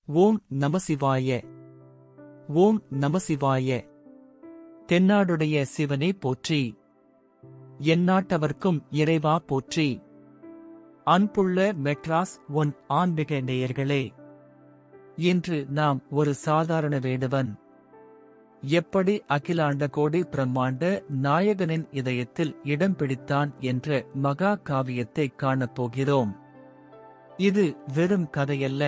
ஓம் நமசிவாய. ஓம் நமசிவாய. தென்னாடுடைய சிவனே போற்றி. எந்நாட்டவர்க்கும் இறைவா போற்றி. அன்புள்ள மெட்ராஸ் ஒன் ஆன்மீக நேயர்களே, இன்று நாம் ஒரு சாதாரண வேடுவன் எப்படி அகிலாண்ட கோடி பிரம்மாண்ட நாயகனின் இதயத்தில் இடம் பிடித்தான் என்ற மகா காவியத்தை காணப்போகிறோம். இது வெறும் கதையல்ல,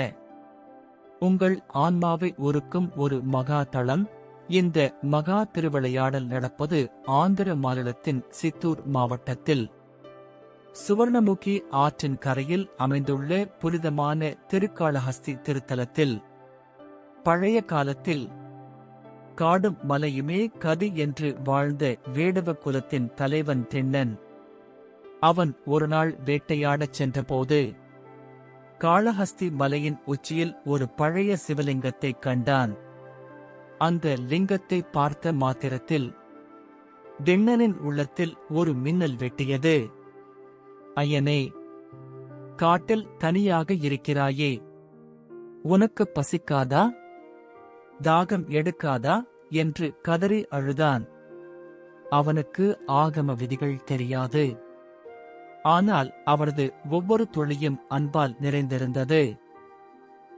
உங்கள் ஆன்மாவை உருக்கும் ஒரு மகா தளம். இந்த மகா திருவிளையாடல் நடப்பது ஆந்திர மாநிலத்தின் சித்தூர் மாவட்டத்தில் சுவர்ணமுகி ஆற்றின் கரையில் அமைந்துள்ள புனிதமான திருக்காளஹஸ்தி திருத்தலத்தில். பழைய காலத்தில் காடும் மலையுமே கதி என்று வாழ்ந்த வேடவ குலத்தின் தலைவன் தென்னன். அவன் ஒருநாள் வேட்டையாடச் சென்றபோது காளஹஸ்தி மலையின் உச்சியில் ஒரு பழைய சிவலிங்கத்தை கண்டான். அந்த லிங்கத்தை பார்த்த மாத்திரத்தில் தென்னனின் உள்ளத்தில் ஒரு மின்னல் வெட்டியது. ஐயனே, காட்டில் தனியாக இருக்கிறாயே, உனக்கு பசிக்காதா, தாகம் எடுக்காதா என்று கதறி அழுதான். அவனுக்கு ஆகம விதிகள் தெரியாது. ஆனால் அவரது ஒவ்வொரு துளியும் அன்பால் நிறைந்திருந்தது.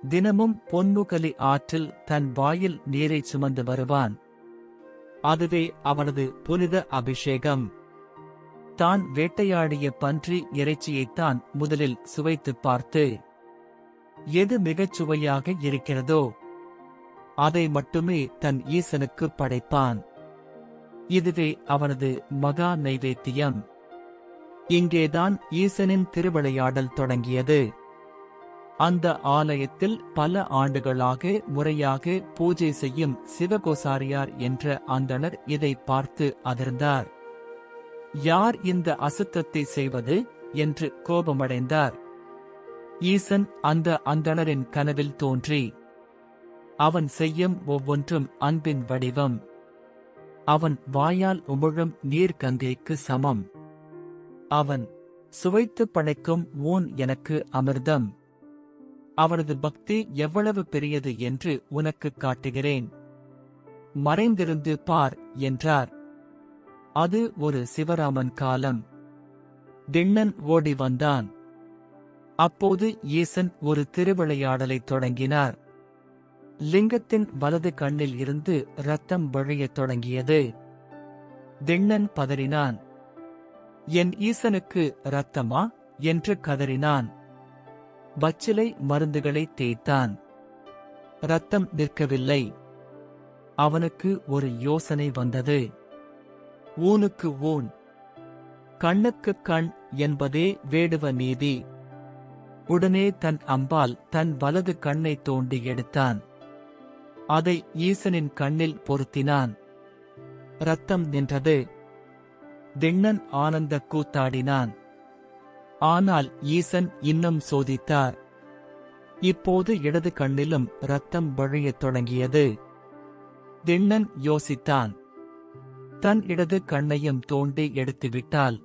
தினமும் பொன்முகலி ஆற்றில் தன் வாயில் நீரை சுமந்து வருவான். அதுவே அவனது புனித அபிஷேகம். தான் வேட்டையாடிய பன்றி இறைச்சியைத்தான் முதலில் சுவைத்துப் பார்த்து எது மிகச் சுவையாக இருக்கிறதோ அதை மட்டுமே தன் ஈசனுக்கு படைப்பான். இதுவே அவனது மகா நைவேத்தியம். இங்கேதான் ஈசனின் திருவிளையாடல் தொடங்கியது. அந்த ஆலயத்தில் பல ஆண்டுகளாக முறையாக பூஜை செய்யும் சிவகோசாரியார் என்ற அந்தணர் இதை பார்த்து அதிர்ந்தார். யார் இந்த அசுத்தத்தை செய்வது என்று கோபமடைந்தார். ஈசன் அந்த அந்தணரின் கனவில் தோன்றி, அவன் செய்யும் ஒவ்வொன்றும் அன்பின் வடிவம். அவன் வாயால் உமிழும் நீர்கங்கைக்கு சமம். அவன் சுவைத்து படைக்கும் ஊன் எனக்கு அமிர்தம். அவரது பக்தி எவ்வளவு பெரியது என்று உனக்கு காட்டுகிறேன். மறைந்திருந்து பார் என்றார். அது ஒரு சிவராமன் காலம். திண்ணன் ஓடி வந்தான். அப்போது ஈசன் ஒரு திருவிளையாடலைத் தொடங்கினார். லிங்கத்தின் வலது கண்ணில் இருந்து இரத்தம் வழியத் தொடங்கியது. திண்ணன் பதறினான். என் ஈசனுக்கு இரத்தமா என்று கதறினான். பச்சிலை மருந்துகளை தேய்த்தான். இரத்தம் நிற்கவில்லை. அவனுக்கு ஒரு யோசனை வந்தது. ஊனுக்கு ஊன், கண்ணுக்கு கண் என்பதே வேடுவ நீதி. உடனே தன் அம்பால் தன் வலது கண்ணை தோண்டி எடுத்தான். அதை ஈசனின் கண்ணில் பொருத்தினான். இரத்தம் நின்றது. திண்ணன் ஆனந்த கூத்தாடினான். ஆனால் ஈசன் இன்னும் சோதித்தார். இப்போது இடது கண்ணிலும் இரத்தம் வழியத் தொடங்கியது. திண்ணன் யோசித்தான். தன் இடது கண்ணையும் தோண்டி எடுத்துவிட்டால்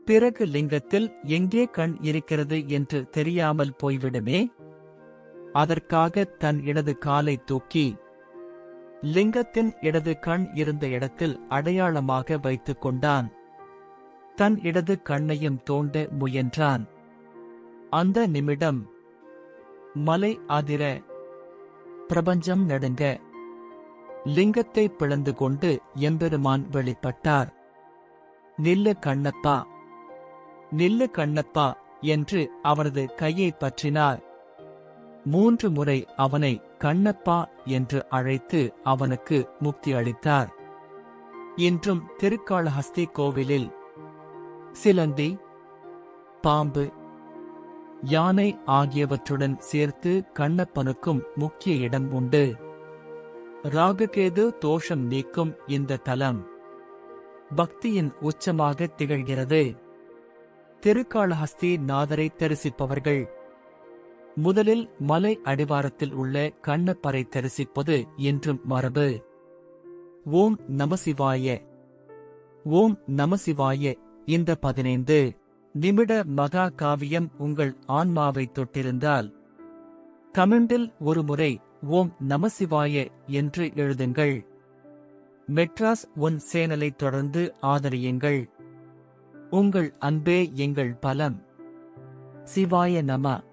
பிறகு லிங்கத்தில் எங்கே கண் இருக்கிறது என்று தெரியாமல் போய்விடுமே. அதற்காக தன் இடது காலை தூக்கி லிங்கத்தின் இடது கண் இருந்த இடத்தில் அடையாளமாக வைத்துக் கொண்டான். தன் இடது கண்ணையும் தோண்ட முயன்றான். அந்த நிமிடம் மலை அதிர, பிரபஞ்சம் நடுங்க, லிங்கத்தை பிளந்து கொண்டு எம்பெருமான் வெளிப்பட்டார். நில்லு கண்ணப்பா, நில்லு கண்ணப்பா என்று அவரது கையை பற்றினார். 3 முறை அவனை கண்ணப்பா என்று அழைத்து அவனுக்கு முக்தி அளித்தார். இன்றும் திருக்காளஹஸ்தி கோவிலில் சிலந்தி, பாம்பு, யானை ஆகியவற்றுடன் சேர்த்து கண்ணப்பனுக்கும் முக்கிய இடம் உண்டு. ராகுகேது தோஷம் நீக்கும் இந்த தலம் பக்தியின் உச்சமாக திகழ்கிறது. திருக்காளஹஸ்தி நாதரை தரிசிப்பவர்கள் முதலில் மலை அடிவாரத்தில் உள்ள கண்ணப்பரை தரிசிப்பது என்றும் மரபு. ஓம் நமசிவாய. ஓம் நமசிவாய. இந்த 15 நிமிட மகா காவியம் உங்கள் ஆன்மாவை தொட்டிருந்தால் கமெண்டில் ஒரு முறை ஓம் நமசிவாய என்று எழுதுங்கள். மெட்ராஸ் ஒன் சேனலை தொடர்ந்து ஆதரியுங்கள். உங்கள் அன்பே எங்கள் பலம். சிவாய நம.